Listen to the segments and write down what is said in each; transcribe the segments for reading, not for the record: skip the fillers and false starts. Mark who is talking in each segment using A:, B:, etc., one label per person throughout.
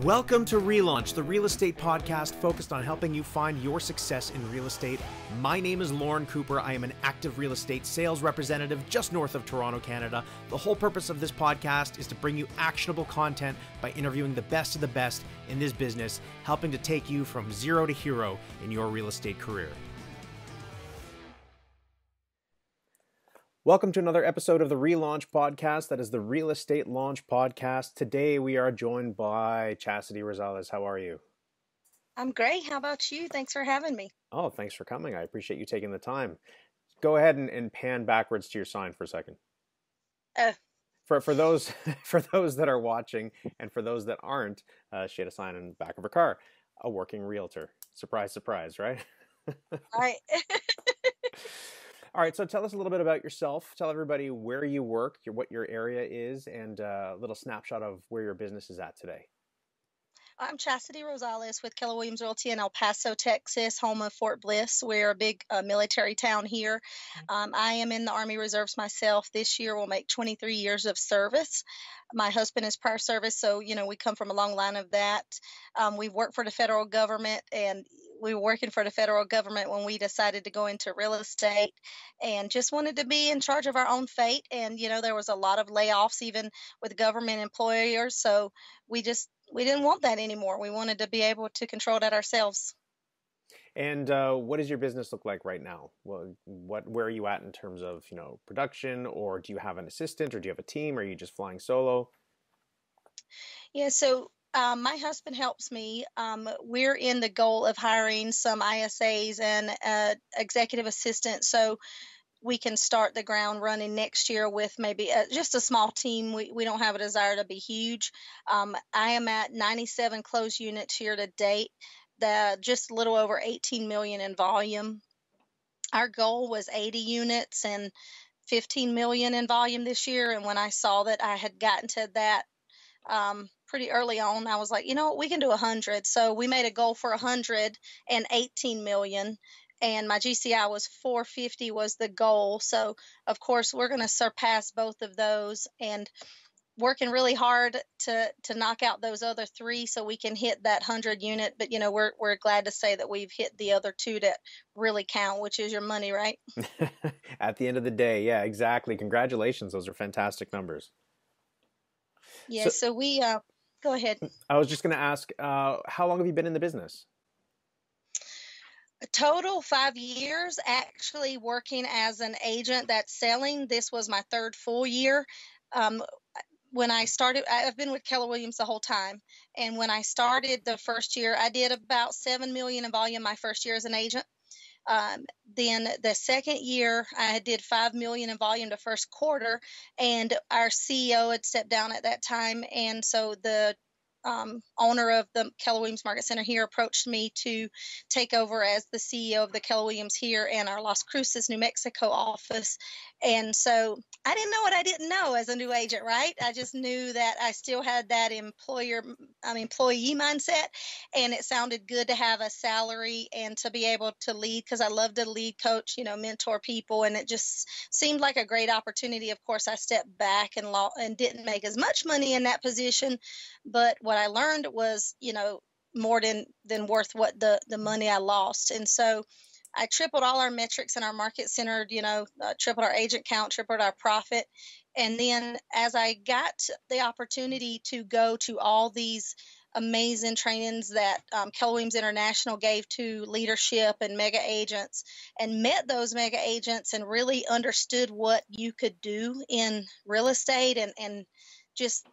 A: Welcome to RELaunch, the real estate podcast focused on helping you find your success in real estate. My name is Lorne Cooper. I am an active real estate sales representative just north of Toronto, Canada. The whole purpose of this podcast is to bring you actionable content by interviewing the best of the best in this business, helping to take you from zero to hero in your real estate career. Welcome to another episode of the RELaunch Podcast. That is the Real Estate Launch Podcast. Today we are joined by Chasity Rosales. How are you?
B: I'm great. How about you? Thanks for having me.
A: Oh, thanks for coming. I appreciate you taking the time. Go ahead and pan backwards to your sign for a second. For those that are watching and for those that aren't, she had a sign in the back of her car, a working realtor. Surprise, surprise, right?
B: Right.
A: All right, so tell us a little bit about yourself. Tell everybody where you work, what your area is, and a little snapshot of where your business is at today.
B: I'm Chasity Rosales with Keller Williams Realty in El Paso, Texas, home of Fort Bliss. We're a big military town here. I am in the Army Reserves myself. This year will make 23 years of service. My husband is prior service, so, we come from a long line of that. We've worked for the federal government, and we were working for the federal government when we decided to go into real estate and just wanted to be in charge of our own fate. And, there was a lot of layoffs even with government employers. So we didn't want that anymore. We wanted to be able to control that ourselves.
A: And what does your business look like right now? Well, where are you at in terms of, production, or do you have an assistant, or do you have a team, or are you just flying solo?
B: Yeah, so my husband helps me. We're in the goal of hiring some ISAs and executive assistants, so we can start the ground running next year with maybe just a small team. We don't have a desire to be huge. I am at 97 closed units here to date, just a little over 18 million in volume. Our goal was 80 units and 15 million in volume this year. And when I saw that I had gotten to that pretty early on, I was like, we can do 100. So we made a goal for 118 million. And my GCI was 450 was the goal. So, of course, we're going to surpass both of those and working really hard to knock out those other three so we can hit that 100 unit. But, we're glad to say that we've hit the other two that really count, which is your money, right?
A: At the end of the day. Yeah, exactly. Congratulations. Those are fantastic numbers.
B: Yeah. So we go ahead.
A: I was just going to ask, how long have you been in the business?
B: A total 5 years, actually working as an agent that's selling. This was my third full year. When I started, I've been with Keller Williams the whole time. And when I started the first year, I did about 7 million in volume my first year as an agent. Then the second year, I did 5 million in volume the first quarter, and our CEO had stepped down at that time. And so the owner of the Keller Williams Market Center here approached me to take over as the CEO of the Keller Williams here and our Las Cruces, New Mexico office. And so I didn't know what I didn't know as a new agent, right? I just knew that I still had that employee mindset, and it sounded good to have a salary and to be able to lead, because I love to lead, coach, mentor people, and it just seemed like a great opportunity. Of course, I stepped back and didn't make as much money in that position, but what I learned was, more than worth what the money I lost. And so I tripled all our metrics in our market center, tripled our agent count, tripled our profit. And then as I got the opportunity to go to all these amazing trainings that Keller Williams International gave to leadership and mega agents, and met those mega agents and really understood what you could do in real estate and just,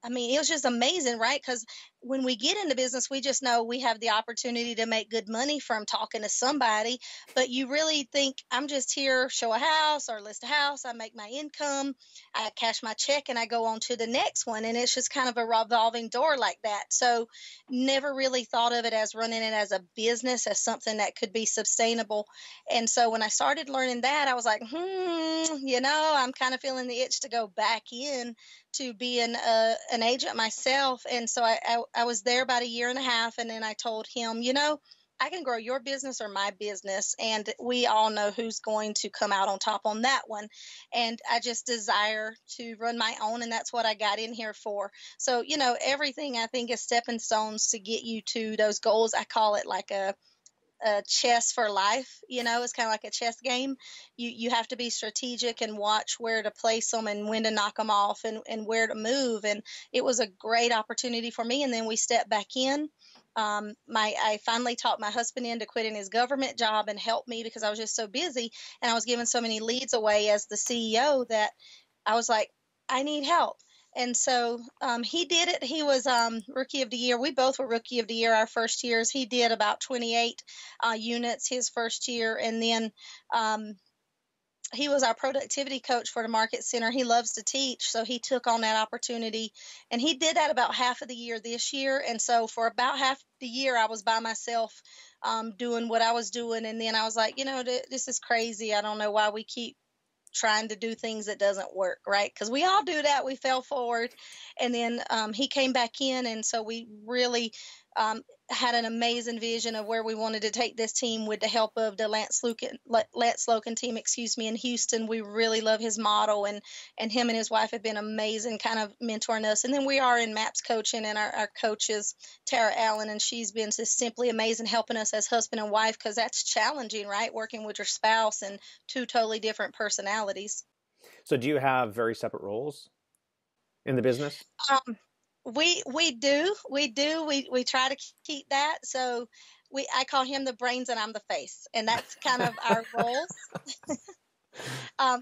B: it was just amazing, right? Because when we get into business, we just know we have the opportunity to make good money from talking to somebody. But you really think, I'm just here, show a house or list a house. I make my income, I cash my check, and I go on to the next one. And it's just kind of a revolving door like that. So never really thought of it as running it as a business, as something that could be sustainable. And so when I started learning that, I was like, I'm kind of feeling the itch to go back in to being an agent myself. And so I was there about a year and a half, and then I told him, I can grow your business or my business, and we all know who's going to come out on top on that one. And I just desire to run my own, and that's what I got in here for. So, everything I think is stepping stones to get you to those goals. I call it like a chess for life. It's kind of like a chess game. You have to be strategic and watch where to place them and when to knock them off, and where to move. And it was a great opportunity for me. And then we stepped back in. I finally talked my husband into quitting his government job and helped me because I was just so busy, and I was giving so many leads away as the CEO that I was like, I need help. And so he did it. He was Rookie of the Year. We both were Rookie of the Year our first years. He did about 28 units his first year. And then he was our productivity coach for the market center. He loves to teach, so he took on that opportunity. And he did that about half of the year this year. And so for about half the year, I was by myself doing what I was doing. And then I was like, this is crazy. I don't know why we keep trying to do things that doesn't work, right? Because we all do that. We fell forward. And then he came back in, and so we really had an amazing vision of where we wanted to take this team with the help of the Lance Loken team, in Houston. We really love his model, and him and his wife have been amazing kind of mentoring us. And then we are in MAPS coaching, and our coach is Tara Allen, and she's been just simply amazing helping us as husband and wife, because that's challenging, right? Working with your spouse and two totally different personalities.
A: So do you have very separate roles in the business?
B: We do. We try to keep that. So I call him the brains and I'm the face, and that's kind of our roles.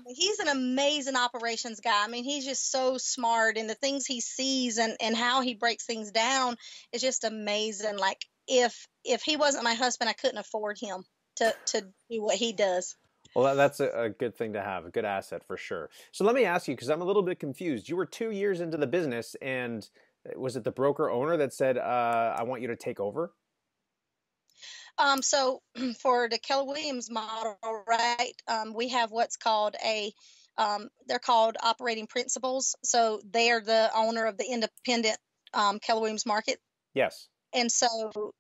B: He's an amazing operations guy. I mean, he's just so smart, and the things he sees and how he breaks things down is just amazing. Like if he wasn't my husband, I couldn't afford him to do what he does.
A: Well, that's a good thing to have, a good asset for sure. So let me ask you, because I'm a little bit confused. You were 2 years into the business, and was it the broker owner that said, I want you to take over?
B: So for the Keller Williams model, right, we have what's called they're called operating principals. So they are the owner of the independent Keller Williams market.
A: Yes.
B: And so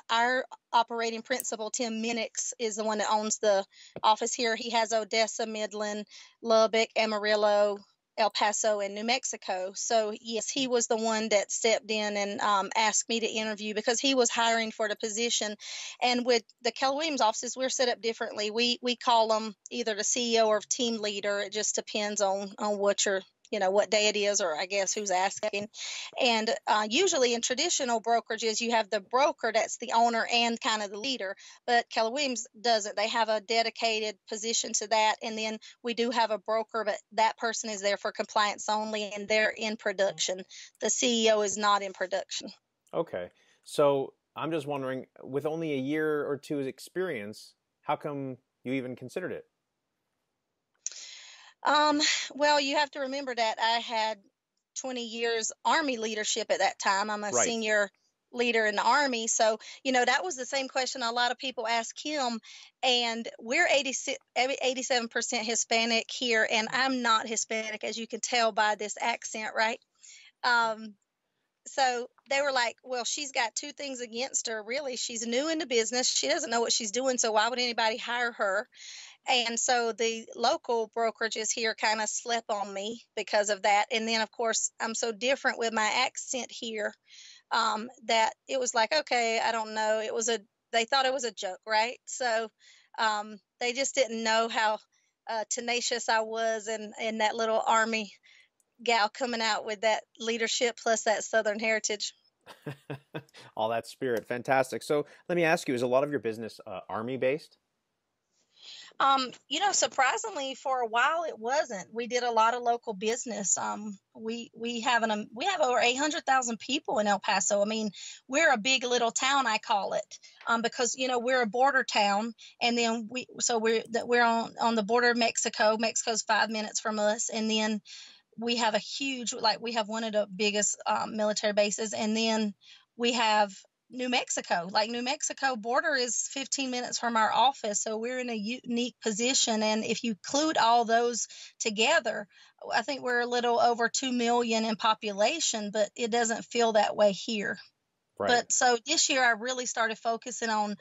B: our operating principal, Tim Minix, is the one that owns the office here. He has Odessa, Midland, Lubbock, Amarillo, El Paso, and New Mexico. So yes, he was the one that stepped in and asked me to interview because he was hiring for the position. And with the Keller Williams offices, we're set up differently. We call them either the CEO or team leader. It just depends on what you're what day it is, or I guess who's asking. And usually in traditional brokerages, you have the broker that's the owner and kind of the leader, but Keller Williams doesn't. They have a dedicated position to that. And then we do have a broker, but that person is there for compliance only, and they're in production. The CEO is not in production.
A: Okay. So I'm just wondering, with only a year or two's experience, how come you even considered it?
B: Well, you have to remember that I had 20 years Army leadership at that time. I'm a
A: Right.
B: senior leader in the Army. So, that was the same question a lot of people ask him. And we're 87% Hispanic here, and I'm not Hispanic, as you can tell by this accent, right? So they were like, well, she's got two things against her. Really, she's new in the business. She doesn't know what she's doing. So why would anybody hire her? And so the local brokerages here kind of slept on me because of that. And then, of course, I'm so different with my accent here that it was like, okay, I don't know. They thought it was a joke, right? So they just didn't know how tenacious I was, and that little Army gal coming out with that leadership plus that Southern heritage.
A: All that spirit. Fantastic. So let me ask you, is a lot of your business Army based?
B: Surprisingly, for a while it wasn't. We did a lot of local business. We have over 800,000 people in El Paso. I mean, we're a big little town, I call it, because we're a border town, and then we're on the border of Mexico. Mexico's 5 minutes from us, and then we have we have one of the biggest military bases, and then we have New Mexico. Like New Mexico border is 15 minutes from our office. So we're in a unique position. And if you include all those together, I think we're a little over 2 million in population, but it doesn't feel that way here.
A: Right.
B: But so this year I really started focusing on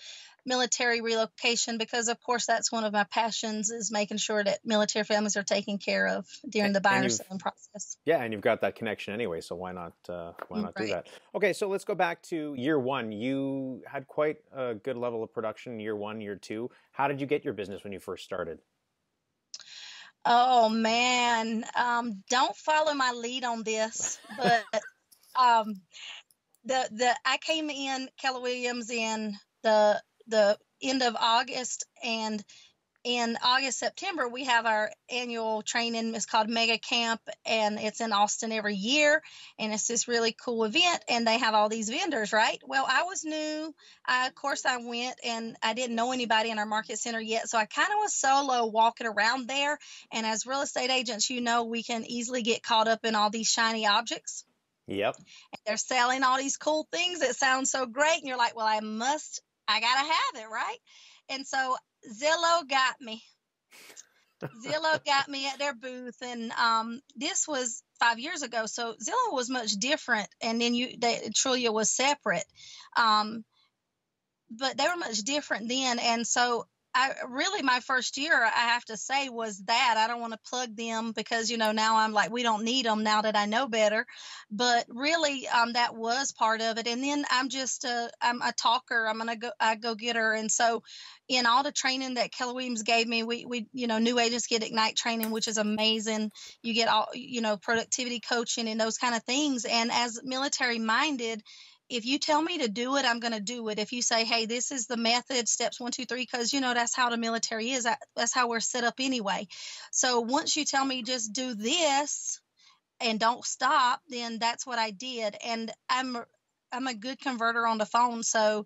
B: military relocation because, of course, that's one of my passions is making sure that military families are taken care of during the buyer selling process.
A: Yeah, and you've got that connection anyway, so why not do that? Okay, so let's go back to year one. You had quite a good level of production year one, year two. How did you get your business when you first started?
B: Oh man, don't follow my lead on this, but um, I came in Keller Williams in the end of August, and in August, September, we have our annual training. It's called Mega Camp, and it's in Austin every year. And it's this really cool event, and they have all these vendors, right? Well, I was new. Of course, I went, and I didn't know anybody in our market center yet. So I kind of was solo walking around there. And as real estate agents, we can easily get caught up in all these shiny objects.
A: Yep.
B: And they're selling all these cool things that sound so great. And you're like, well, I got to have it, right? And so Zillow got me. Zillow got me at their booth, and this was 5 years ago. So Zillow was much different, and then Trulia was separate, but they were much different then. And so my first year, I have to say, was that I don't want to plug them because now I'm like, we don't need them now that I know better. But really, that was part of it. And then I'm a talker. I go getter. And so in all the training that Keller Williams gave me, we new agents get Ignite training, which is amazing. You get all productivity coaching and those kind of things. And as military minded, if you tell me to do it, I'm going to do it. If you say, hey, this is the method, steps 1, 2, 3, because, that's how the military is. That's how we're set up anyway. So once you tell me just do this and don't stop, then that's what I did. And I'm a good converter on the phone. So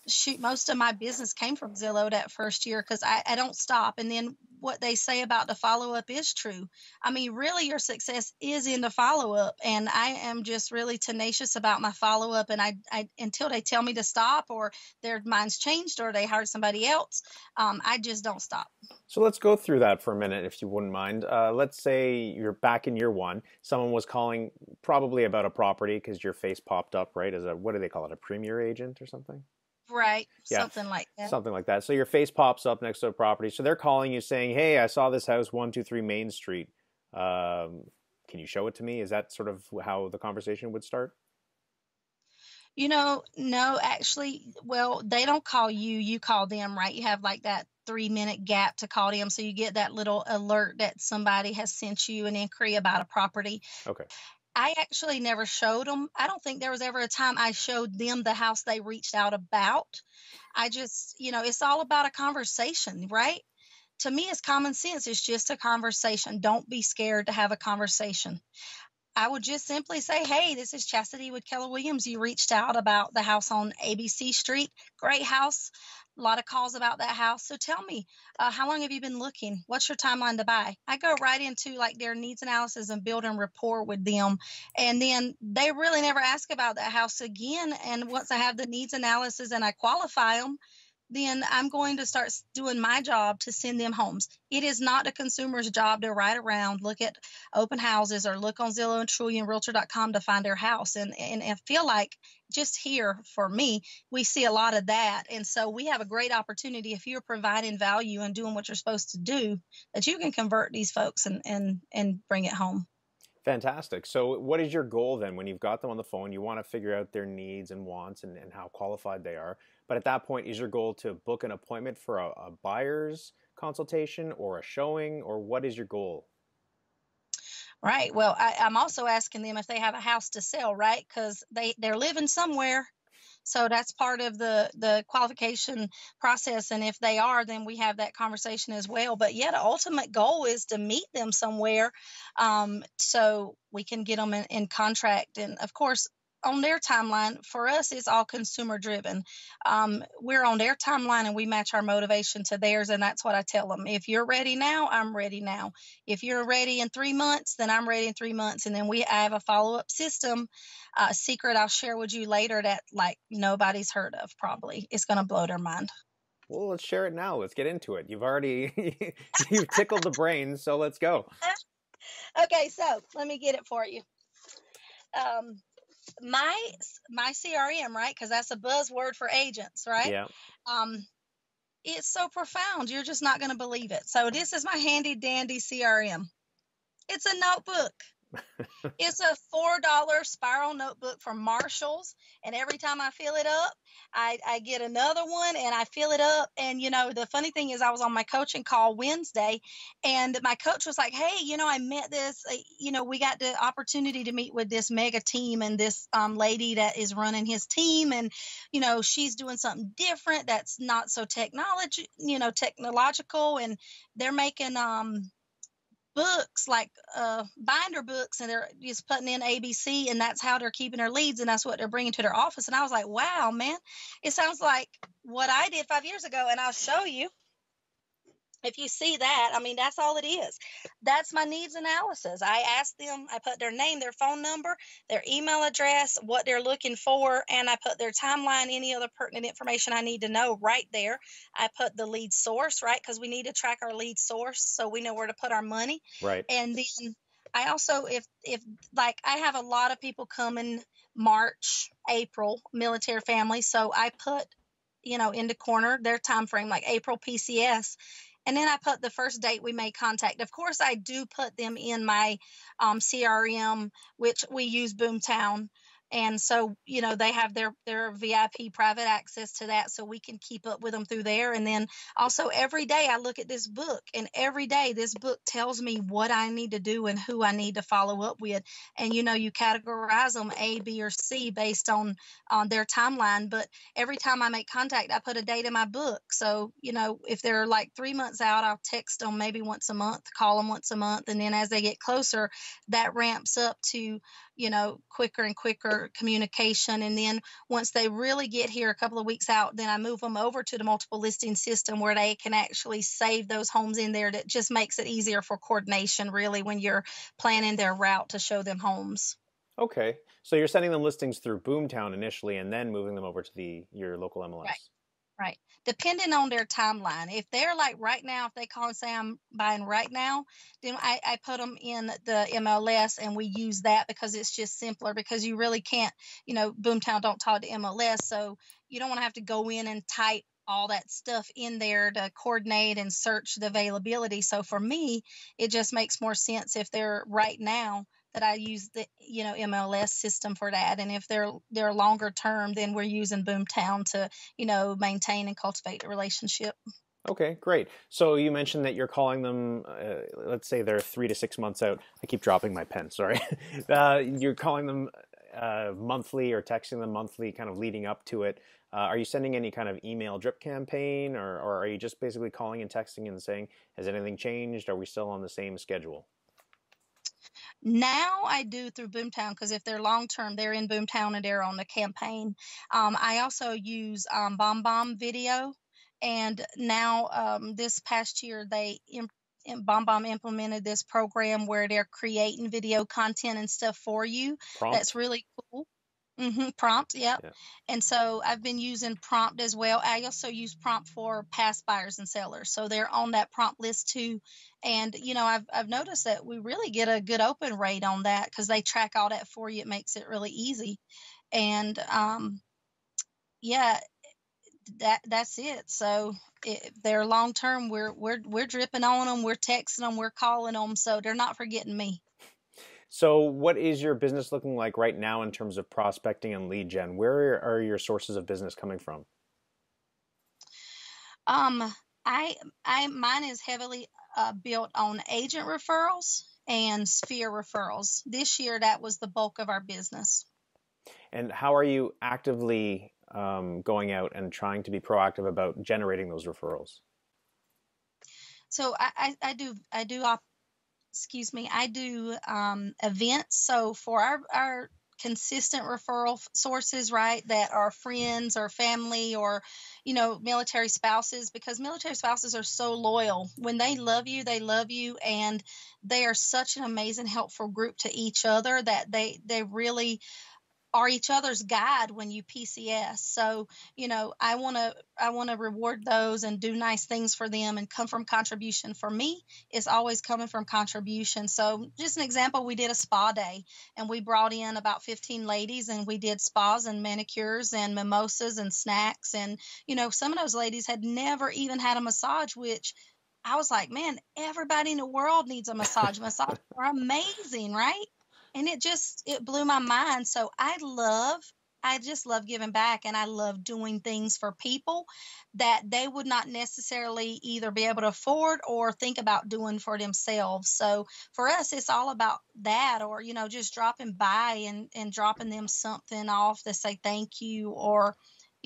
B: shoot, most of my business came from Zillow that first year because I don't stop. And then what they say about the follow-up is true. I mean, really, your success is in the follow-up. And I am just really tenacious about my follow-up. And I until they tell me to stop or their mind's changed or they hired somebody else, I just don't stop.
A: So let's go through that for a minute, if you wouldn't mind. Let's say you're back in year one. Someone was calling probably about a property because your face popped up, right? As what do they call it? A premier agent or something?
B: Right.
A: Yeah.
B: Something like that.
A: Something like that. So your face pops up next to a property. So they're calling you saying, hey, I saw this house 123 Main Street. Can you show it to me? Is that sort of how the conversation would start?
B: No, actually, well, they don't call you, you call them, right? You have like that 3-minute gap to call them. So you get that little alert that somebody has sent you an inquiry about a property.
A: Okay.
B: I actually never showed them. I don't think there was ever a time I showed them the house they reached out about. I just, it's all about a conversation, right? To me, it's common sense. It's just a conversation. Don't be scared to have a conversation. I would just simply say, hey, this is Chasity with Keller Williams. You reached out about the house on ABC Street. Great house. A lot of calls about that house. So tell me, how long have you been looking? What's your timeline to buy? I go right into like their needs analysis and building rapport with them. And then they really never ask about that house again. And once I have the needs analysis and I qualify them, then I'm going to start doing my job to send them homes. It is not a consumer's job to ride around, look at open houses or look on Zillow and Trulia and Realtor.com to find their house. And I feel like just here for me, we see a lot of that. And so we have a great opportunity if you're providing value and doing what you're supposed to do, that you can convert these folks and bring it home.
A: Fantastic. So what is your goal then when you've got them on the phone? You want to figure out their needs and wants and how qualified they are. But at that point, is your goal to book an appointment for a buyer's consultation or a showing, or what is your goal?
B: Right. Well, I'm also asking them if they have a house to sell, right? Because they're living somewhere. So that's part of the qualification process. And if they are, then we have that conversation as well. But yeah, the ultimate goal is to meet them somewhere so we can get them in contract. And of course, on their timeline, for us, it's all consumer driven. We're on their timeline and we match our motivation to theirs. And that's what I tell them. If you're ready now, I'm ready now. If you're ready in 3 months, then I'm ready in 3 months. And then I have a follow-up system, secret I'll share with you later that like nobody's heard of probably. It's going to blow their mind.
A: Well, let's share it now. Let's get into it. You've tickled the brain, so let's go.
B: Okay, so let me get it for you. my CRM, right? Because that's a buzzword for agents, right?
A: Yeah.
B: It's so profound. You're just not going to believe it. So this is my handy dandy CRM. It's a notebook. It's a $4 spiral notebook from Marshall's. And every time I fill it up, I get another one and I fill it up. And, the funny thing is I was on my coaching call Wednesday and my coach was like, hey, I met this, we got the opportunity to meet with this mega team and this lady that is running his team. And, she's doing something different that's not so technological. And they're making, books like binder books, and they're just putting in ABC, and that's how they're keeping their leads, and that's what they're bringing to their office. And I was like, wow, man, it sounds like what I did 5 years ago. And I'll show you. If you see that, I mean, that's all it is. That's my needs analysis. I ask them, I put their name, their phone number, their email address, what they're looking for, and I put their timeline, any other pertinent information I need to know right there. I put the lead source, right, because we need to track our lead source so we know where to put our money.
A: Right.
B: And then I also, if like I have a lot of people coming March, April, military families, so I put, in the corner their time frame, like April PCS. And then I put the first date we made contact. Of course, I do put them in my CRM, which we use Boomtown. And so, they have their VIP private access to that, so we can keep up with them through there. And then also every day I look at this book, and every day this book tells me what I need to do and who I need to follow up with. And, you categorize them A, B, or C based on their timeline. But every time I make contact, I put a date in my book. So, if they're like 3 months out, I'll text them maybe once a month, call them once a month. And then as they get closer, that ramps up to, quicker and quicker communication. And then once they really get here a couple of weeks out, then I move them over to the multiple listing system where they can actually save those homes in there. That just makes it easier for coordination, really, when you're planning their route to show them homes.
A: Okay. So you're sending them listings through Boomtown initially and then moving them over to your local MLS.
B: Right. Depending on their timeline. If they're like right now, if they call and say I'm buying right now, then I put them in the MLS and we use that because it's just simpler, because you really can't, Boomtown don't talk to MLS. So you don't want to have to go in and type all that stuff in there to coordinate and search the availability. So for me, it just makes more sense if they're right now that I use the, MLS system for that. And if they're longer term, then we're using Boomtown to, maintain and cultivate a relationship.
A: Okay, great. So you mentioned that you're calling them, let's say they're 3 to 6 months out. I keep dropping my pen, sorry. You're calling them monthly or texting them monthly, kind of leading up to it. Are you sending any kind of email drip campaign, or are you just basically calling and texting and saying, has anything changed? Are we still on the same schedule?
B: Now I do through Boomtown, because if they're long-term, they're in Boomtown and they're on the campaign. I also use BombBomb Video. And now this past year, BombBomb implemented this program where they're creating video content and stuff for you.
A: Prompt?
B: That's really cool. Prompt, yep. Yeah. And so I've been using Prompt as well. I also use Prompt for past buyers and sellers, so they're on that Prompt list too. And I've noticed that we really get a good open rate on that because they track all that for you. It makes it really easy. And yeah, that's it. So if they're long term, we're dripping on them, we're texting them, we're calling them, so they're not forgetting me.
A: So what is your business looking like right now in terms of prospecting and lead gen? Where are your sources of business coming from?
B: Mine is heavily built on agent referrals and sphere referrals. This year, that was the bulk of our business.
A: And how are you actively going out and trying to be proactive about generating those referrals?
B: So I do events. So for our consistent referral sources, right, that are friends or family or, military spouses, because military spouses are so loyal. When they love you, and they are such an amazing, helpful group to each other that they really are each other's guide when you PCS. So, I want to reward those and do nice things for them and come from contribution. For me, it's always coming from contribution. So just an example, we did a spa day and we brought in about 15 ladies and we did spas and manicures and mimosas and snacks. And, some of those ladies had never even had a massage, which I was like, man, everybody in the world needs a massage. Massages are amazing, right? And it blew my mind. So I just love giving back, and I love doing things for people that they would not necessarily either be able to afford or think about doing for themselves. So for us, it's all about that, or, just dropping by and dropping them something off to say thank you, or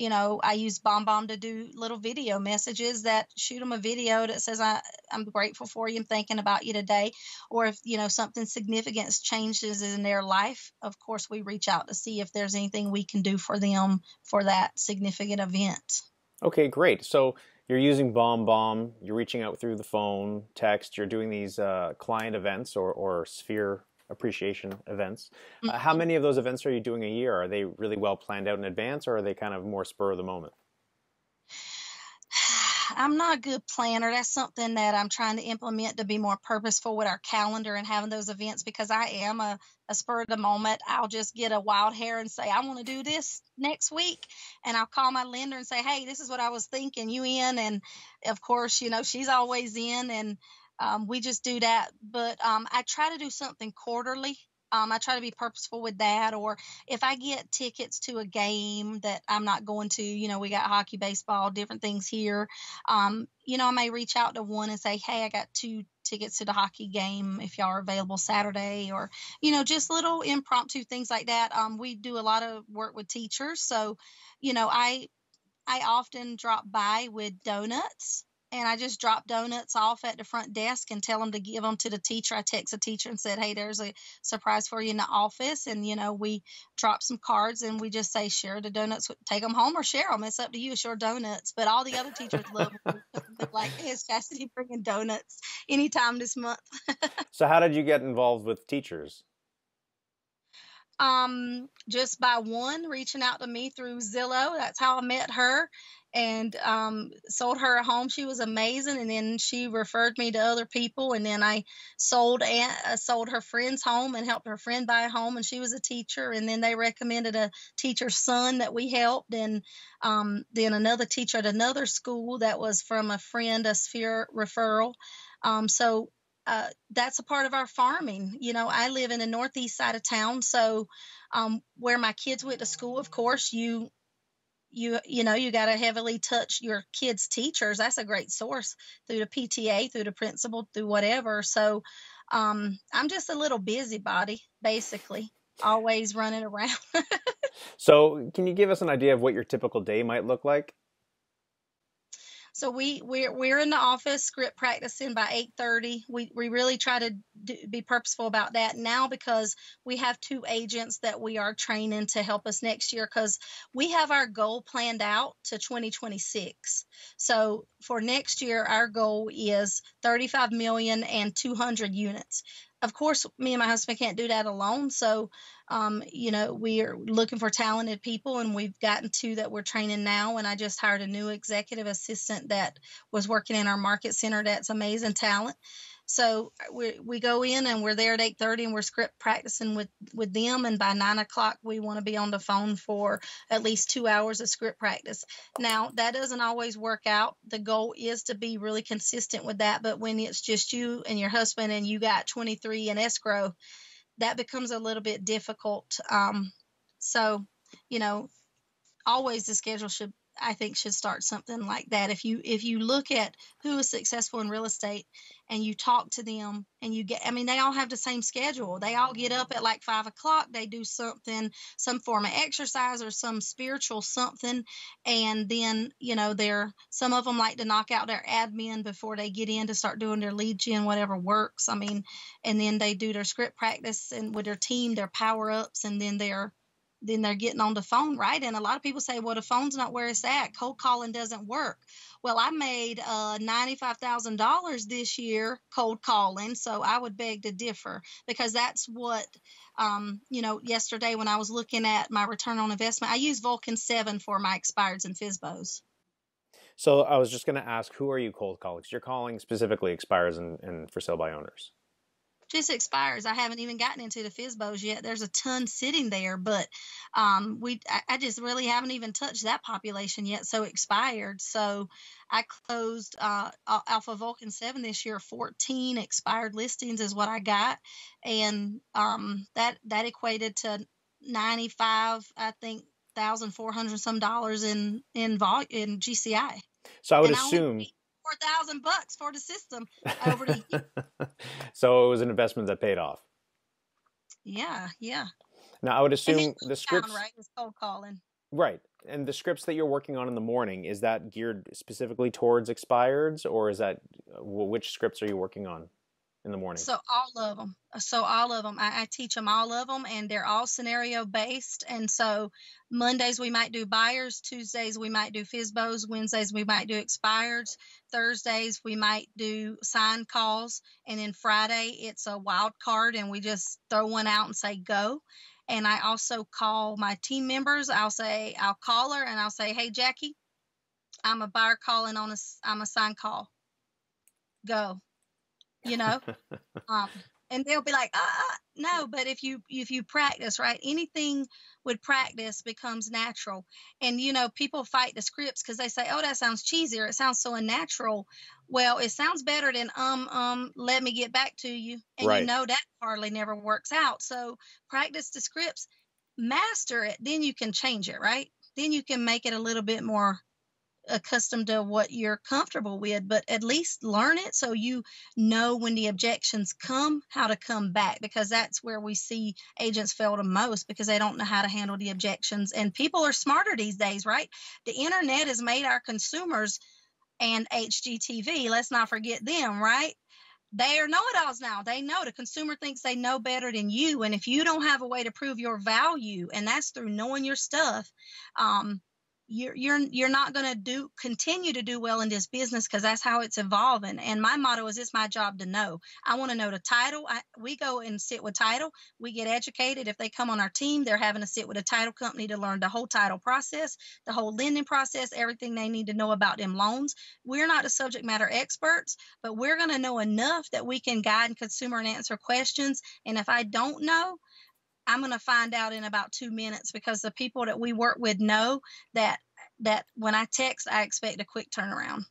B: I use BombBomb to do little video messages that shoot them a video that says, I'm grateful for you and thinking about you today. Or if, something significant changes in their life, of course, we reach out to see if there's anything we can do for them for that significant event.
A: Okay, great. So you're using BombBomb, you're reaching out through the phone, text, you're doing these client events or sphere appreciation events. How many of those events are you doing a year? Are they really well planned out in advance, or are they kind of more spur of the moment?
B: I'm not a good planner. That's something that I'm trying to implement to be more purposeful with our calendar and having those events, because I am a spur of the moment. I'll just get a wild hair and say, I want to do this next week. And I'll call my lender and say, hey, this is what I was thinking. You in? And of course, she's always in, and we just do that. But I try to do something quarterly. I try to be purposeful with that. Or if I get tickets to a game that I'm not going to, we got hockey, baseball, different things here. I may reach out to one and say, hey, I got 2 tickets to the hockey game if y'all are available Saturday, or, just little impromptu things like that. We do a lot of work with teachers. So, I often drop by with donuts. And I just drop donuts off at the front desk and tell them to give them to the teacher. I text a teacher and said, hey, there's a surprise for you in the office. And, we drop some cards and we just say, share the donuts, take them home or share them. It's up to you. It's your donuts. But all the other teachers love them. They're like, hey, is Chasity bringing donuts anytime this month?
A: So how did you get involved with teachers?
B: Just by one reaching out to me through Zillow. That's how I met her, and sold her a home. She was amazing, and then she referred me to other people, and then I sold her friend's home and helped her friend buy a home, and she was a teacher, and then they recommended a teacher's son that we helped, and then another teacher at another school that was from a friend, a sphere referral. So that's a part of our farming. I live in the northeast side of town, so where my kids went to school, of course, you got to heavily touch your kids' teachers. That's a great source through the PTA, through the principal, through whatever. So I'm just a little busybody, basically, always running around.
A: So can you give us an idea of what your typical day might look like?
B: So we're in the office script practicing by 8:30. We really try to be purposeful about that now, because we have 2 agents that we are training to help us next year, because we have our goal planned out to 2026. So for next year, our goal is 35 million and 200 units. Of course, me and my husband can't do that alone. So, we are looking for talented people, and we've gotten 2 that we're training now. And I just hired a new executive assistant that was working in our market center. That's amazing talent. So we go in and we're there at 8:30 and we're script practicing with them. And by 9 o'clock, we want to be on the phone for at least 2 hours of script practice. Now, that doesn't always work out. The goal is to be really consistent with that. But when it's just you and your husband and you got 23 in escrow, that becomes a little bit difficult. So, always the schedule should start something like that. If you look at who is successful in real estate and you talk to them and they all have the same schedule. They all get up at like 5 o'clock. They do something, some form of exercise or some spiritual something. And then, some of them like to knock out their admin before they get in to start doing their lead gen, whatever works. And then they do their script practice and with their team, their power ups, and then their then they're getting on the phone, right? And a lot of people say, well, the phone's not where it's at. Cold calling doesn't work. Well, I made $95,000 this year cold calling, so I would beg to differ, because that's what, yesterday when I was looking at my return on investment, I used Vulcan 7 for my expireds and FSBOs.
A: So I was just going to ask, who are you cold calling? 'Cause you're calling specifically expires and for sale by owners.
B: Just expires. I haven't even gotten into the FSBOs yet. There's a ton sitting there, but I just really haven't even touched that population yet. So expired. So I closed Alpha Vulcan 7 this year. 14 expired listings is what I got, and that equated to 95, I think, $1,400 some dollars in GCI.
A: So I would assume
B: $4,000 for the system over the year.
A: So it was an investment that paid off.
B: Yeah.
A: Now I would assume the scripts,
B: right, is cold calling.
A: right, and the scripts that you're working on in the morning, is that geared specifically towards expireds, or is that which scripts are you working on in the morning?
B: So all of them. I teach them all of them, and they're all scenario based. And so Mondays we might do buyers, Tuesdays we might do FSBOs, Wednesdays we might do expireds, Thursdays we might do sign calls, and then Friday it's a wild card, and we just throw one out and say go. And I also call my team members. I'll call her and I'll say, hey Jackie, I'm a buyer calling I'm a sign call. Go. And they'll be like, no, but if you practice, right, anything with practice becomes natural. And, people fight the scripts because they say, oh, that sounds cheesy, or it sounds so unnatural. Well, it sounds better than, let me get back to you. And
A: right.
B: That hardly never works out. So practice the scripts, master it, then you can change it, right? Then you can make it a little bit more accustomed to what you're comfortable with, but at least learn it so you know when the objections come, how to come back, because that's where we see agents fail the most, because they don't know how to handle the objections. And people are smarter these days, right? The internet has made our consumers, and HGTV, let's not forget them, right? They are know-it-alls now. They know. The consumer thinks they know better than you, and if you don't have a way to prove your value, and that's through knowing your stuff, you're not going to continue to do well in this business, because that's how it's evolving. And my motto is, it's my job to know. I want to know the title. We go and sit with title. We get educated. If they come on our team, they're having to sit with a title company to learn the whole title process, the whole lending process, everything they need to know about them loans. We're not the subject matter experts, but we're going to know enough that we can guide and consumer and answer questions. And if I don't know, I'm going to find out in about 2 minutes, because the people that we work with know that when I text, I expect a quick turnaround.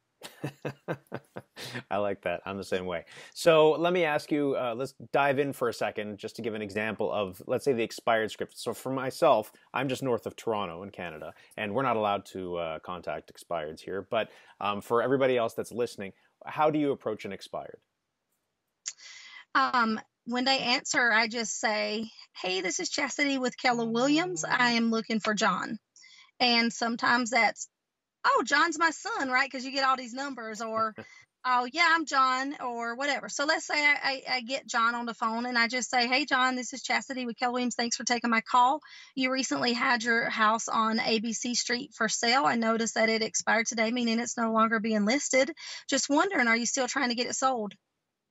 A: I like that. I'm the same way. So let me ask you, let's dive in for a second, just to give an example of, let's say, the expired script. So for myself, I'm just north of Toronto in Canada, and we're not allowed to contact expireds here. But for everybody else that's listening, how do you approach an expired?
B: When they answer, I just say, hey, this is Chasity with Keller Williams. I am looking for John. And sometimes that's, oh, John's my son, right? Because you get all these numbers, or, oh, yeah, I'm John, or whatever. So let's say I get John on the phone, and I just say, hey, John, this is Chasity with Keller Williams. Thanks for taking my call. You recently had your house on ABC Street for sale. I noticed that it expired today, meaning it's no longer being listed. Just wondering, are you still trying to get it sold?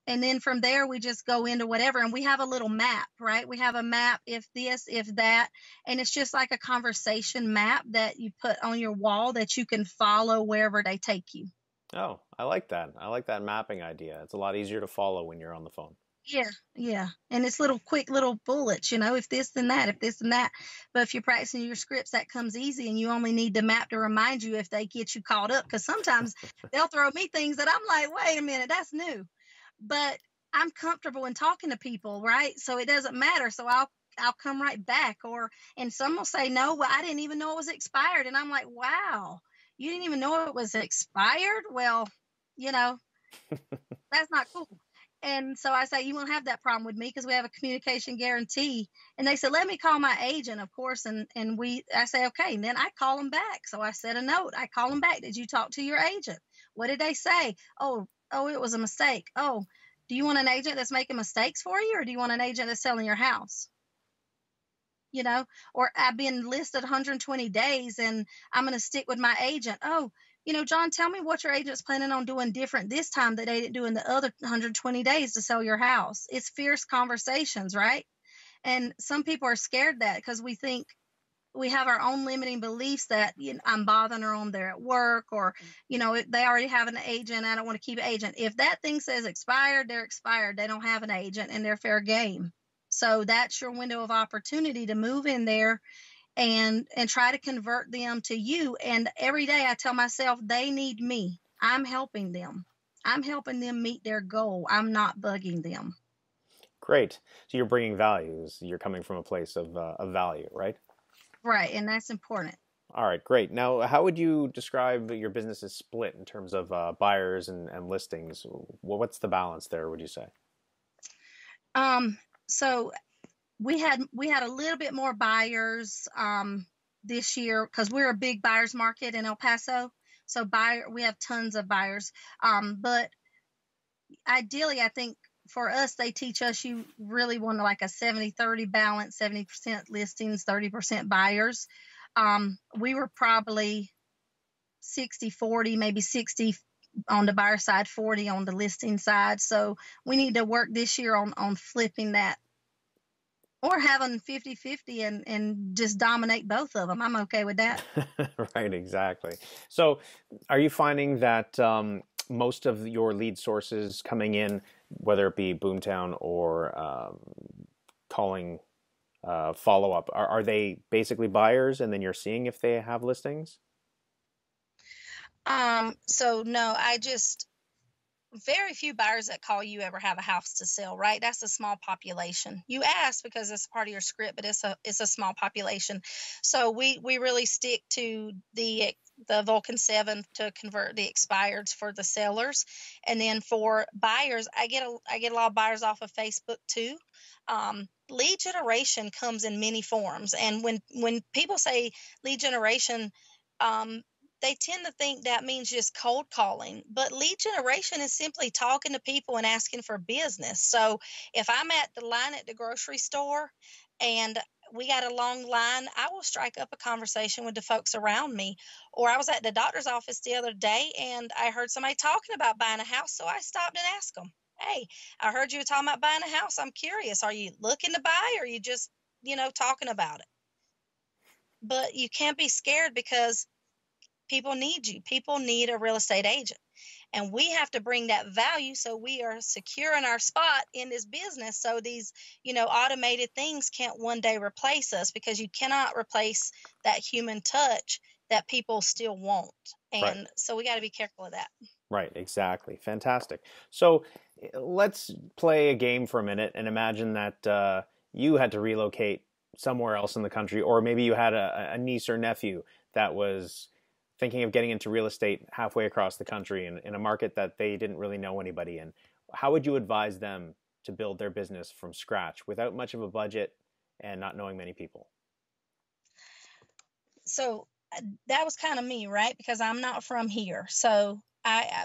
B: And then from there, we just go into whatever. And we have a little map, right? We have a map, if this, if that. And it's just like a conversation map that you put on your wall that you can follow wherever they take you.
A: Oh, I like that. I like that mapping idea. It's a lot easier to follow when you're on the phone.
B: Yeah. And it's quick little bullets, if this and that, if this and that. But if you're practicing your scripts, that comes easy, and you only need the map to remind you if they get you caught up. Because sometimes they'll throw me things that I'm like, wait a minute, that's new. But I'm comfortable in talking to people, right? So it doesn't matter. So I'll come right back. And some will say, no, well, I didn't even know it was expired. And I'm like, wow, you didn't even know it was expired? Well, that's not cool. And so I say, you won't have that problem with me, because we have a communication guarantee. And they said, let me call my agent, of course. And I say, okay. And then I call them back. So I sent a note. I call them back. Did you talk to your agent? What did they say? Oh, it was a mistake. Oh, do you want an agent that's making mistakes for you, or do you want an agent that's selling your house? or I've been listed 120 days and I'm going to stick with my agent. Oh, John, tell me what your agent's planning on doing different this time that they didn't do in the other 120 days to sell your house. It's fierce conversations, right? And some people are scared that because we think we have our own limiting beliefs that I'm bothering them, they're at work, or they already have an agent, I don't want to keep an agent. If that thing says expired, they're expired. They don't have an agent and they're fair game. So that's your window of opportunity to move in there and try to convert them to you. And every day I tell myself they need me. I'm helping them meet their goal. I'm not bugging them.
A: Great. So you're bringing values. You're coming from a place of value, right?
B: Right, and that's important.
A: All right, great. Now, how would you describe your business's split in terms of buyers and listings? What's the balance there, would you say?
B: So we had a little bit more buyers this year because we're a big buyers market in El Paso. So we have tons of buyers. But ideally, I think for us, they teach us you really want like a 70-30 balance, 70% listings, 30% buyers. We were probably 60-40, maybe 60 on the buyer side, 40 on the listing side. So we need to work this year on flipping that, or having 50-50 and just dominate both of them. I'm okay with that.
A: Right, exactly. So are you finding that most of your lead sources coming in, whether it be Boomtown or calling follow-up, are they basically buyers and then you're seeing if they have listings?
B: So no, very few buyers that call you ever have a house to sell, right? That's a small population. You ask because it's part of your script, but it's a small population. So we really stick to the Vulcan 7 to convert the expireds for the sellers. And then for buyers, I get a lot of buyers off of Facebook too. Lead generation comes in many forms. And when people say lead generation, they tend to think that means just cold calling, but lead generation is simply talking to people and asking for business. So if I'm at the line at the grocery store and we got a long line, I will strike up a conversation with the folks around me. Or I was at the doctor's office the other day and I heard somebody talking about buying a house. So I stopped and asked them, hey, I heard you were talking about buying a house. I'm curious. Are you looking to buy or are you just, talking about it? But you can't be scared because people need you. People need a real estate agent. And we have to bring that value so we are secure in our spot in this business. So these, automated things can't one day replace us, because you cannot replace that human touch that people still want. And
A: right.
B: So we got to be careful of that.
A: Right, exactly. Fantastic. So let's play a game for a minute and imagine that you had to relocate somewhere else in the country, or maybe you had a niece or nephew that was thinking of getting into real estate halfway across the country in a market that they didn't really know anybody in. How would you advise them to build their business from scratch without much of a budget and not knowing many people?
B: So that was kind of me, right? Because I'm not from here. So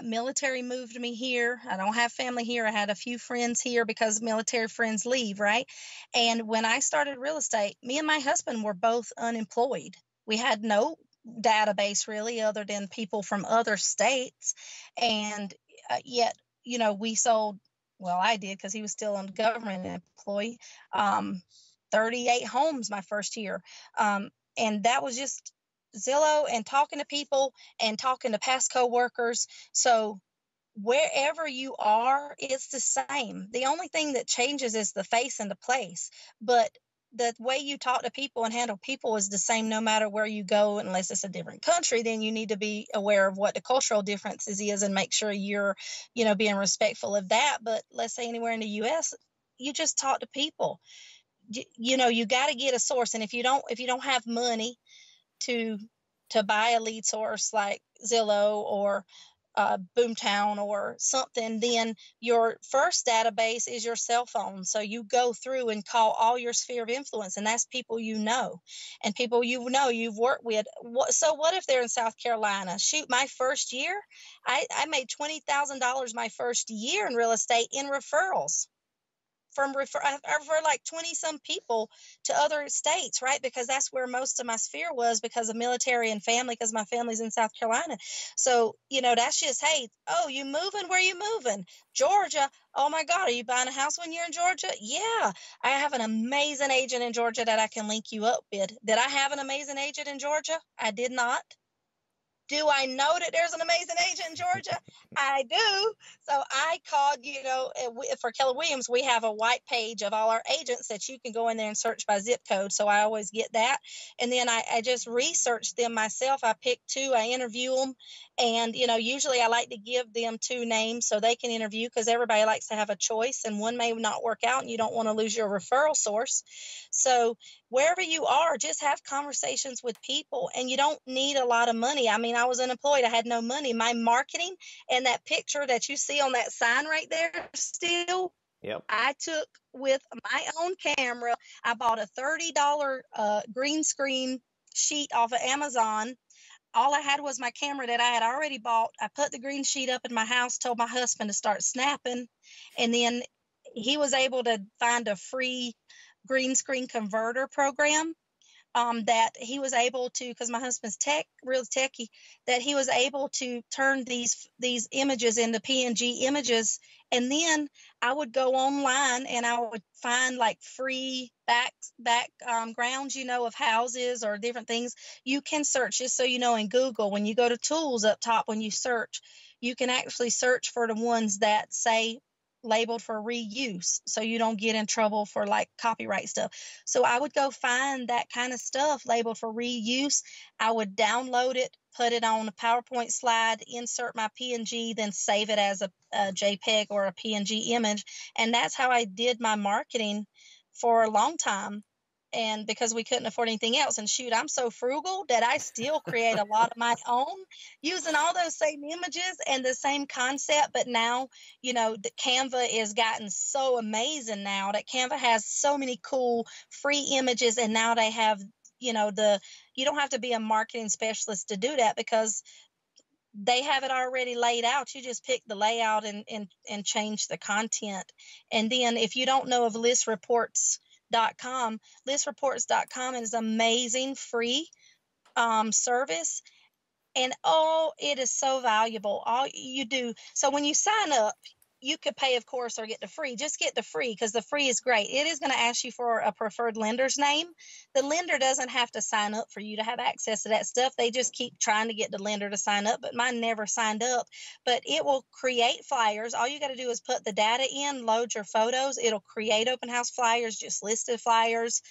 B: military moved me here. I don't have family here. I had a few friends here because military friends leave, right? And when I started real estate, me and my husband were both unemployed. We had no database really other than people from other states. And yet, we sold, well, I did because he was still a government employee, 38 homes my first year. And that was just Zillow and talking to people and talking to past coworkers. So wherever you are, it's the same. The only thing that changes is the face and the place. But the way you talk to people and handle people is the same no matter where you go, unless it's a different country. Then you need to be aware of what the cultural differences is and make sure you're, being respectful of that. But let's say anywhere in the U.S., you just talk to people. You got to get a source. And if you don't have money to buy a lead source like Zillow or Boomtown or something, then your first database is your cell phone. So you go through and call all your sphere of influence, and that's people and people you've worked with. So what if they're in South Carolina? Shoot, my first year, I made $20,000 my first year in real estate in referrals. I refer like 20 some people to other states, right? Because that's where most of my sphere was, because of military and family, because my family's in South Carolina. So, that's just, hey, oh, you moving? Where you moving? Georgia. Oh my God, are you buying a house when you're in Georgia? Yeah. I have an amazing agent in Georgia that I can link you up with. Did I have an amazing agent in Georgia? I did not. Do I know that there's an amazing agent in Georgia? I do. So I called, for Keller Williams, we have a white page of all our agents that you can go in there and search by zip code. So I always get that. And then I just research them myself. I pick two, I interview them. And, usually I like to give them two names so they can interview, because everybody likes to have a choice, and one may not work out and you don't want to lose your referral source. So wherever you are, just have conversations with people, and you don't need a lot of money. I mean, I was unemployed. I had no money. My marketing and that picture that you see on that sign right there still,
A: yep,
B: I took with my own camera. I bought a $30 green screen sheet off of Amazon. All I had was my camera that I had already bought. I put the green sheet up in my house, told my husband to start snapping, and then he was able to find a free green screen converter program that he was able to, because my husband's real techie, that he was able to turn these images into PNG images. And then I would go online and I would find like free backgrounds, of houses or different things. You can search, just so you know, in Google, when you go to tools up top, when you search, you can actually search for the ones that say labeled for reuse, so you don't get in trouble for like copyright stuff. So I would go find that kind of stuff labeled for reuse. I would download it, put it on a PowerPoint slide, insert my PNG, then save it as a JPEG or a PNG image. And that's how I did my marketing for a long time. And because we couldn't afford anything else, and shoot, I'm so frugal that I still create a lot of my own using all those same images and the same concept. But now, the Canva has gotten so amazing now that Canva has so many cool free images. And now they have, you don't have to be a marketing specialist to do that, because they have it already laid out. You just pick the layout and change the content. And then if you don't know of listreports.com is amazing free service, and it is so valuable. All you do, so when you sign up, you could pay, of course, or get the free. Just get the free, because the free is great. It is going to ask you for a preferred lender's name. The lender doesn't have to sign up for you to have access to that stuff. They just keep trying to get the lender to sign up, but mine never signed up. But it will create flyers. All you got to do is put the data in, load your photos. It'll create open house flyers, just listed flyers.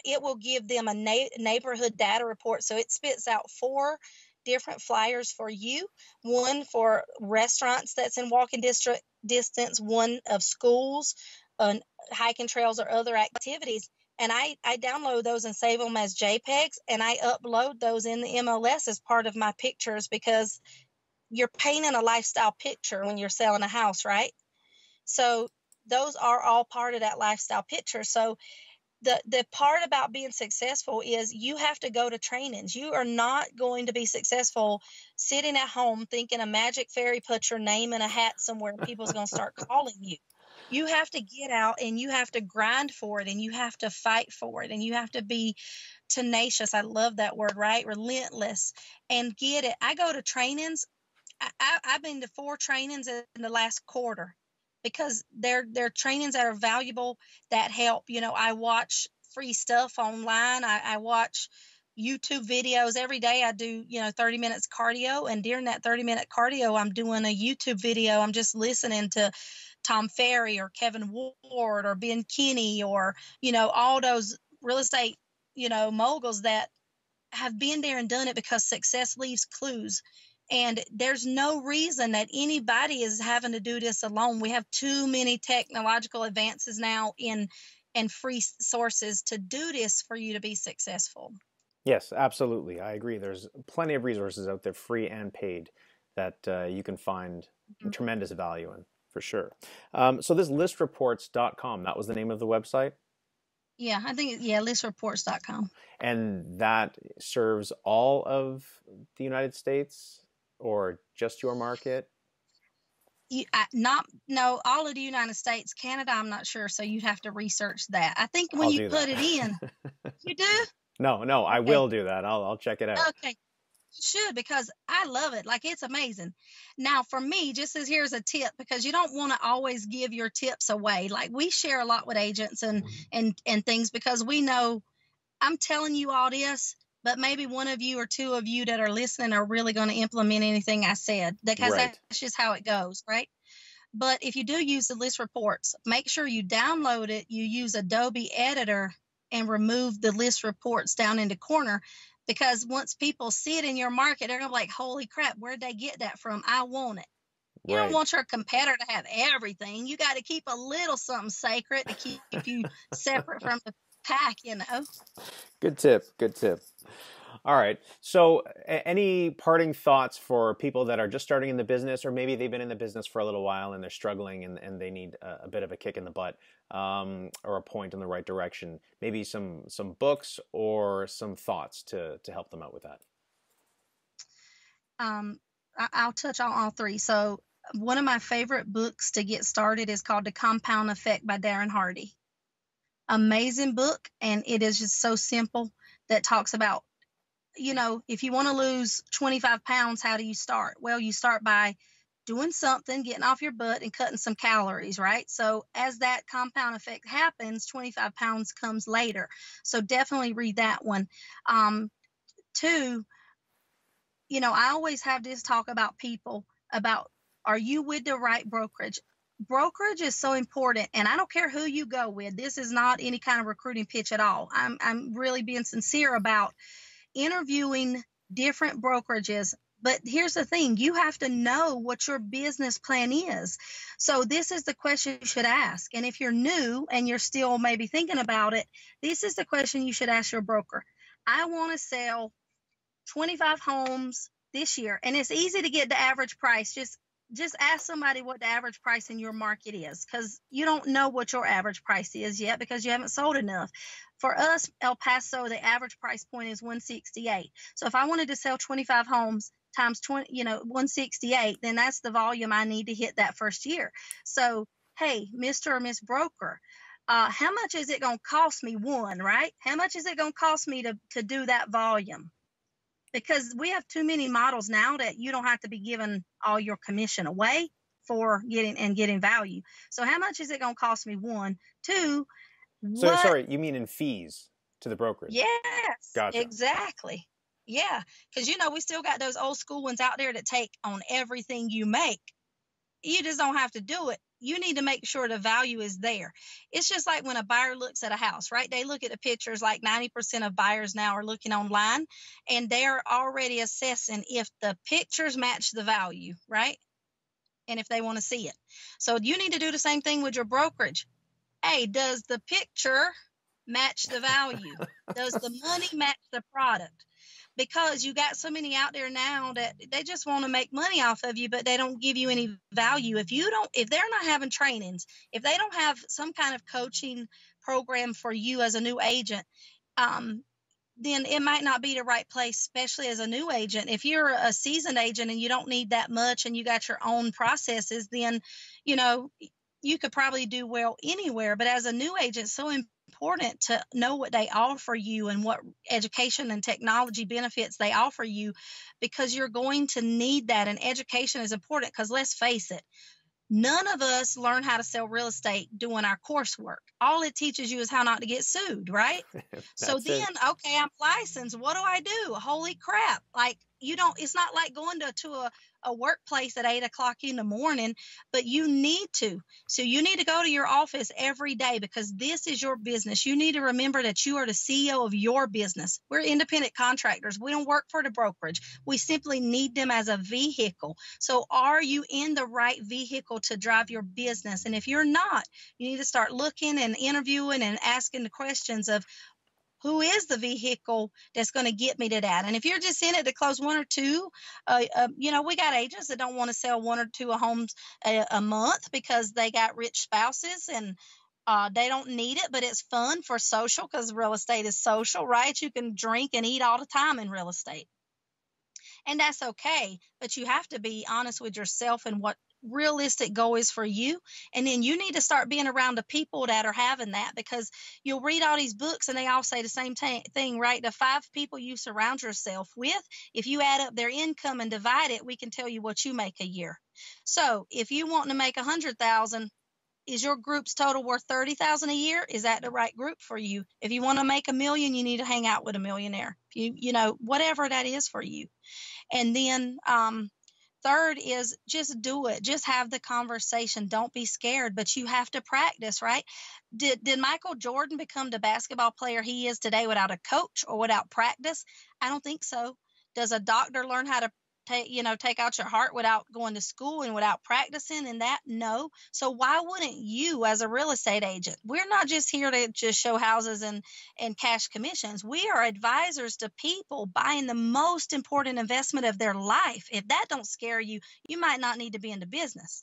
B: It will give them a neighborhood data report. So it spits out 4 different flyers for you, one for restaurants that's in walking distance, one of schools, hiking trails, or other activities. And I download those and save them as JPEGs, and I upload those in the MLS as part of my pictures, because you're painting a lifestyle picture when you're selling a house, right? So those are all part of that lifestyle picture. So the part about being successful is you have to go to trainings. You are not going to be successful sitting at home thinking a magic fairy put your name in a hat somewhere and people's going to start calling you. You have to get out and you have to grind for it, and you have to fight for it, and you have to be tenacious. I love that word, right? Relentless, and get it. I go to trainings. I've been to 4 trainings in the last quarter, because they're trainings that are valuable, that help. I watch free stuff online. I watch YouTube videos every day. I do, 30 minutes cardio. And during that 30-minute cardio, I'm doing a YouTube video. I'm just listening to Tom Ferry or Kevin Ward or Ben Kinney or, all those real estate, moguls that have been there and done it, because success leaves clues. And there's no reason that anybody is having to do this alone. We have too many technological advances now in free sources to do this for you to be successful.
A: Yes, absolutely. I agree. There's plenty of resources out there, free and paid, that you can find tremendous value in, for sure. So this listreports.com, that was the name of the website?
B: Yeah, I think, listreports.com.
A: And that serves all of the United States, or just your market?
B: No, all of the United States. Canada, I'm not sure, so you'd have to research that. I think when
A: I'll
B: you
A: do
B: put
A: that.
B: it in, you do?
A: No, I
B: Okay.
A: will do that. I'll check it out.
B: Okay. You should, because I love it. Like, it's amazing. Now, for me, just as here's a tip, because you don't want to always give your tips away. Like, we share a lot with agents and things, because we know I'm telling you all this, but maybe one of you or two of you that are listening are really going to implement anything I said, because
A: Right.
B: that's just how it goes, right? But if you do use the list reports, make sure you download it, you use Adobe Editor, and remove the list reports down in the corner, because once people see it in your market, they're going to be like, holy crap, where'd they get that from? I want it. You don't
A: Right.
B: want your competitor to have everything. You got to keep a little something sacred to keep you separate from the pack, you know?
A: Good tip. Good tip. All right. So, any parting thoughts for people that are just starting in the business, or maybe they've been in the business for a little while and they're struggling and they need a bit of a kick in the butt, or a point in the right direction? Maybe some books or some thoughts to help them out with that.
B: I'll touch on all three. So, one of my favorite books to get started is called The Compound Effect by Darren Hardy. Amazing book, and it is just so simple, that talks about, if you want to lose 25 pounds, how do you start? Well, you start by doing something, getting off your butt and cutting some calories, right? So as that compound effect happens, 25 pounds comes later. So definitely read that one. Two, I always have this talk about people about, are you with the right brokerage? Brokerage is so important, and I don't care who you go with. This is not any kind of recruiting pitch at all. I'm really being sincere about interviewing different brokerages. But here's the thing, you have to know what your business plan is. So this is the question you should ask. And if you're new and you're still maybe thinking about it, this is the question you should ask your broker. I want to sell 25 homes this year. And it's easy to get the average price. Just ask somebody what the average price in your market is, because you don't know what your average price is yet, because you haven't sold enough. For us, El Paso, the average price point is 168. So if I wanted to sell 25 homes times 20, 168, then that's the volume I need to hit that first year. So, hey, Mr. or Miss Broker, how much is it going to cost me? One, right? How much is it going to cost me to do that volume? Because we have too many models now that you don't have to be giving all your commission away for getting value. So how much is it going to cost me? One. Two,
A: So, sorry, you mean in fees to the brokerage?
B: Yes,
A: Gotcha.
B: exactly. Yeah, because we still got those old school ones out there that take on everything you make. You just don't have to do it. You need to make sure the value is there. It's just like when a buyer looks at a house, right? They look at the pictures. Like 90% of buyers now are looking online, and they're already assessing if the pictures match the value, right? And if they want to see it. So you need to do the same thing with your brokerage. Hey, does the picture match the value? Does the money match the product? Because you got so many out there now that they just want to make money off of you, but they don't give you any value. If they're not having trainings, if they don't have some kind of coaching program for you as a new agent, then it might not be the right place, especially as a new agent. If you're a seasoned agent and you don't need that much and you got your own processes, then, you could probably do well anywhere. But as a new agent, so important to know what they offer you and what education and technology benefits they offer you, because you're going to need that. And education is important, because let's face it, none of us learn how to sell real estate doing our coursework. All it teaches you is how not to get sued, right? So then, okay, I'm licensed. What do I do? Holy crap. Like, it's not like going to a workplace at 8:00 in the morning, but you need to. So you need to go to your office every day, because this is your business. You need to remember that you are the CEO of your business. We're independent contractors. We don't work for the brokerage. We simply need them as a vehicle. So are you in the right vehicle to drive your business? And if you're not, you need to start looking and interviewing and asking the questions of, who is the vehicle that's going to get me to that? And if you're just in it to close one or two, we got agents that don't want to sell one or two homes a month because they got rich spouses, and they don't need it, but it's fun for social, because real estate is social, right? You can drink and eat all the time in real estate. And that's okay, but you have to be honest with yourself and what realistic goal is for you. And then you need to start being around the people that are having that, because you'll read all these books and they all say the same thing, right? The 5 people you surround yourself with, if you add up their income and divide it, we can tell you what you make a year. So if you want to make 100,000, is your group's total worth 30,000 a year? Is that the right group for you? If you want to make $1 million, you need to hang out with a millionaire. You know, whatever that is for you. And then third is just do it. Just have the conversation. Don't be scared, but you have to practice, right? Did Michael Jordan become the basketball player he is today without a coach or without practice? I don't think so. Does a doctor learn how to take out your heart without going to school and without practicing and that? No. So why wouldn't you, as a real estate agent? We're not just here to just show houses and cash commissions. We are advisors to people buying the most important investment of their life. If that don't scare you, you might not need to be in the business,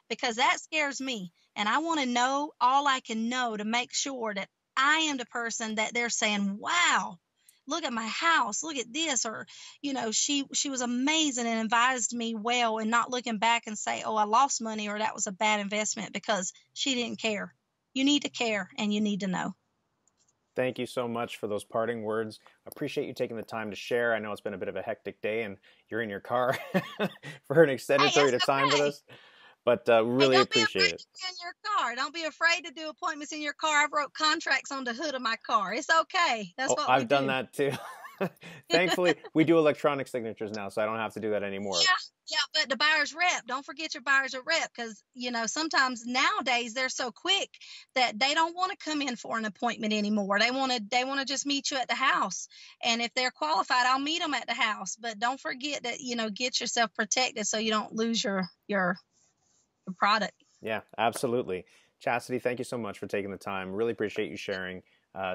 B: because that scares me. And I want to know all I can know to make sure that I am the person that they're saying, wow, look at my house, look at this, or, she was amazing and advised me well, and not looking back and say, oh, I lost money or that was a bad investment, because she didn't care. You need to care and you need to know.
A: Thank you so much for those parting words. I appreciate you taking the time to share. I know it's been a bit of a hectic day and you're in your car for an extended period of time with us. But really appreciate it.
B: In your car. Don't be afraid to do appointments in your car. I've wrote contracts on the hood of my car. It's okay. That's what
A: I've done that too. Thankfully, we do electronic signatures now, so I don't have to do that anymore.
B: Yeah, but the buyer's rep. Don't forget your buyer's rep, because sometimes nowadays they're so quick that they don't want to come in for an appointment anymore. They want to just meet you at the house, and if they're qualified, I'll meet them at the house. But don't forget that get yourself protected so you don't lose your product.
A: Yeah, absolutely. Chasity, thank you so much for taking the time. Really appreciate you sharing.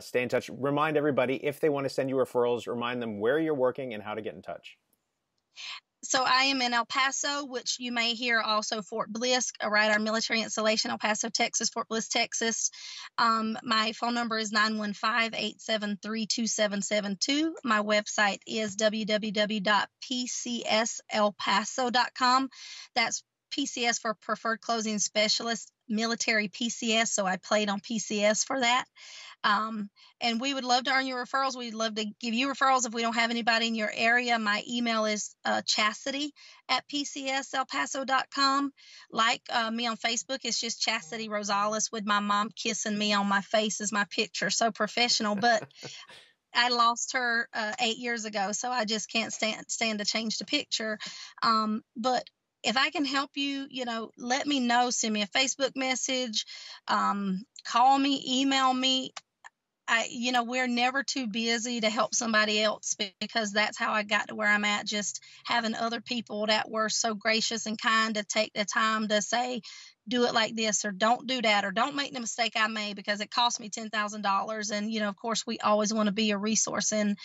A: Stay in touch. Remind everybody, if they want to send you referrals, remind them where you're working and how to get in touch.
B: So I am in El Paso, which you may hear also Fort Bliss, right? Our military installation, El Paso, Texas, Fort Bliss, Texas. My phone number is 915-873-2772. My website is www.pcselpaso.com. That's PCS for Preferred Closing Specialist, military PCS. So I played on PCS for that. And we would love to earn your referrals. We'd love to give you referrals if we don't have anybody in your area. My email is chastity@pcselpaso.com. Like me on Facebook, it's just Chasity Rosales with my mom kissing me on my face as my picture. So professional, but I lost her 8 years ago, so I just can't stand to change the picture. But if I can help you, let me know. Send me a Facebook message, call me, email me. We're never too busy to help somebody else, because that's how I got to where I'm at, just having other people that were so gracious and kind to take the time to say, do it like this, or don't do that, or don't make the mistake I made because it cost me $10,000. And, of course, we always want to be a resource in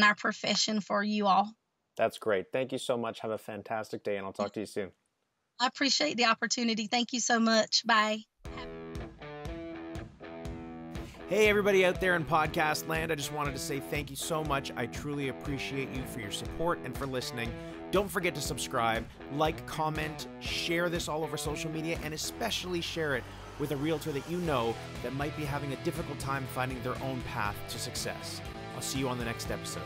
B: our profession for you all.
A: That's great. Thank you so much. Have a fantastic day, and I'll talk to you soon.
B: I appreciate the opportunity. Thank you so much. Bye.
A: Hey, everybody out there in podcast land. I just wanted to say thank you so much. I truly appreciate you for your support and for listening. Don't forget to subscribe, like, comment, share this all over social media, and especially share it with a realtor that you know that might be having a difficult time finding their own path to success. I'll see you on the next episode.